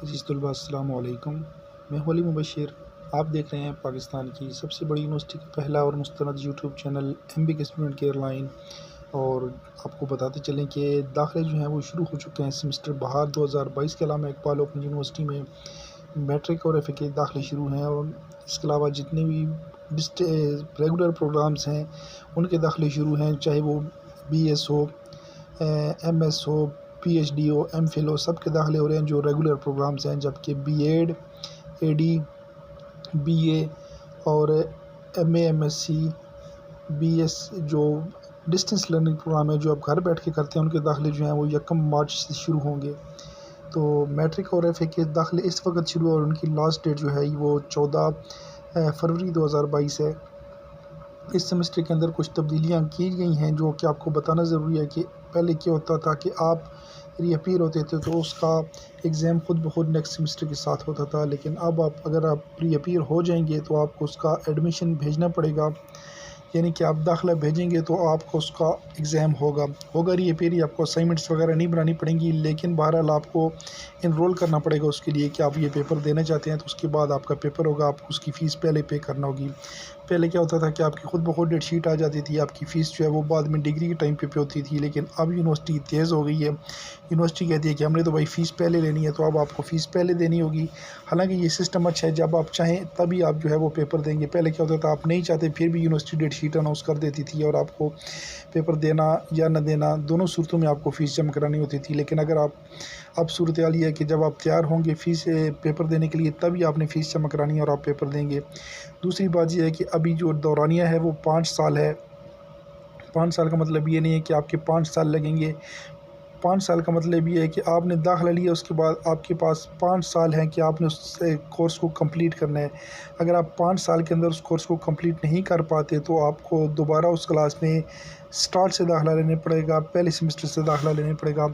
عزیز طلباء السلام علیکم، میں ہوں علی مبشر۔ آپ دیکھ رہے ہیں پاکستان کی سب سے بڑی یونیورسٹی کا پہلا اور مستند YouTube channel MBK student care line. اور آپ کو بتاتے چلیں کہ داخلے جو ہیں وہ شروع ہو چکے ہیں۔ سیمسٹر بہار 2022 کے علامہ اقبال اوپن یونیورسٹی میں میٹرک اور FA کے داخلے شروع ہیں، اور اس کے علاوہ جتنے بھی ریگولر پروگرامز ہیں ان کے داخلے شروع ہیں، چاہے وہ BS ہو، MS ہو، PhD ہو، MPhil ہو، سب کے داخلے ہو رہے ہیں جو ریگولر پروگرامز ہیں، جبکہ B.Ed، AD، BA اور MA MSc BS جو ڈسٹنس لرننگ پروگرام ہے جو آپ گھر بیٹھ کے کرتے ہیں، ان کے داخلے جو ہیں وہ 1 مارچ سے شروع ہوں گے۔ تو میٹرک اور FA کے داخلے اس وقت شروع اور ان کی لاسٹ ڈیٹ جو ہے وہ 14 فروری 2022 ہے۔ اس سیمسٹر کے اندر کچھ تبدیلیاں کی گئی ہیں جو کہ آپ کو بتانا ضروری ہے کہ پہلے کیا ہوتا تھا کہ آپ ری اپیئر ہوتے تھے تو اس کا ایگزام خود بخود نیکسٹ سیمسٹر کے ساتھ ہوتا تھا، لیکن اب اگر آپ ری اپیئر ہو جائیں گے تو آپ کو اس کا ایڈمیشن بھیجنا پڑے گا، یعنی کہ آپ داخلہ بھیجیں گے تو آپ کو اس کا ایگزام ہوگا ری اپیئر ہی، آپ کو اسائنمنٹس وغیرہ نہیں بنانی پڑیں گی، لیکن بہرحال آپ کو انرول کرنا پڑے گا اس کے لیے کہ آپ یہ پیپر دینا چاہتے ہیں، تو اس کے بعد آپ کا پیپر ہوگا، آپ کو اس کی فیس پہلے پے کرنا ہوگی۔ پہلے کیا ہوتا تھا کہ آپ کی خود بخود ڈیٹ شیٹ آ جاتی تھی، آپ کی فیس جو ہے وہ بعد میں ڈگری کے ٹائم پہ ہوتی تھی، لیکن اب یونیورسٹی تیز ہو گئی ہے۔ یونیورسٹی کہتی ہے کہ ہم نے تو بھائی فیس پہلے لینی ہے، تو اب آپ کو فیس پہلے دینی ہوگی۔ حالانکہ یہ سسٹم اچھا ہے، جب آپ چاہیں تبھی آپ جو ہے وہ پیپر دیں گے۔ پہلے کیا ہوتا تھا آپ نہیں چاہتے پھر بھی یونیورسٹی ڈیٹ شیٹ اناؤنس کر دیتی تھی اور آپ کو پیپر دینا یا نہ دینا دونوں صورتوں میں آپ کو فیس جمع کرانی ہوتی تھی، لیکن اگر اب صورتحال یہ ہے کہ جب آپ تیار ہوں گے فیس پیپر دینے کے لیے تبھی آپ نے فیس جمع کرانی ہے اور آپ پیپر دیں گے۔ دوسری بات یہ ہے کہ ابھی جو دورانیہ ہے وہ 5 سال ہے۔ 5 سال کا مطلب یہ نہیں ہے کہ آپ کے 5 سال لگیں گے، 5 سال کا مطلب یہ ہے کہ آپ نے داخلہ لیا، اس کے بعد آپ کے پاس 5 سال ہیں کہ آپ نے اس کورس کو کمپلیٹ کرنا ہے۔ اگر آپ 5 سال کے اندر اس کورس کو کمپلیٹ نہیں کر پاتے تو آپ کو دوبارہ اس کلاس میں سٹارٹ سے داخلہ لینے پڑے گا، پہلے سیمسٹر سے داخلہ لینے پڑے گا۔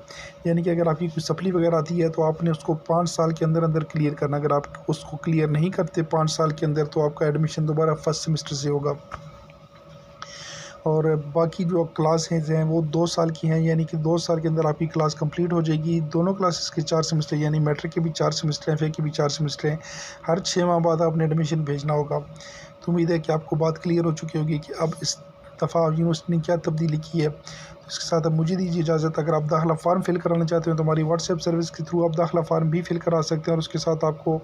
یعنی کہ اگر آپ کی کوئی سپلی وغیرہ آتی ہے تو آپ نے اس کو 5 سال کے اندر کلیئر کرنا، اگر آپ اس کو کلیئر نہیں کرتے 5 سال کے اندر تو آپ کا ایڈمیشن دوبارہ فرسٹ سیمسٹر سے ہوگا۔ اور باقی جو کلاسز ہیں وہ 2 سال کی ہیں، یعنی کہ 2 سال کے اندر آپ کی کلاس کمپلیٹ ہو جائے گی۔ دونوں کلاسز کے 4 سیمسٹر، یعنی میٹرک کے بھی 4 سیمسٹر ہیں، FA کے بھی 4 سیمسٹر ہیں۔ ہر 6 ماہ بعد آپ نے ایڈمیشن بھیجنا ہوگا۔ تو امید ہے کہ آپ کو بات کلیئر ہو چکی ہوگی کہ اب اس دفعہ یونیورسٹی نے کیا تبدیلی کی ہے۔ اس کے ساتھ اب مجھے دیجیے اجازت۔ اگر آپ داخلہ فارم فل کرانا چاہتے ہیں تو ہماری واٹس ایپ سروس کے تھرو آپ داخلہ فارم بھی فل کرا سکتے ہیں، اور اس کے ساتھ آپ کو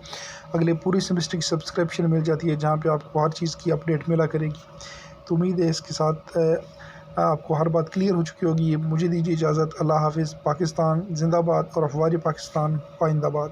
اگلے پورے سیمسٹر کی سبسکرپشن مل جاتی ہے جہاں پہ آپ کو ہر چیز کی اپڈیٹ ملا کرے گی۔ تو امید ہے اس کے ساتھ آپ کو ہر بات کلیئر ہو چکی ہوگی۔ مجھے دیجیے اجازت۔ اللہ حافظ۔ پاکستان زندہ باد اور افواج پاکستان پائندہ باد۔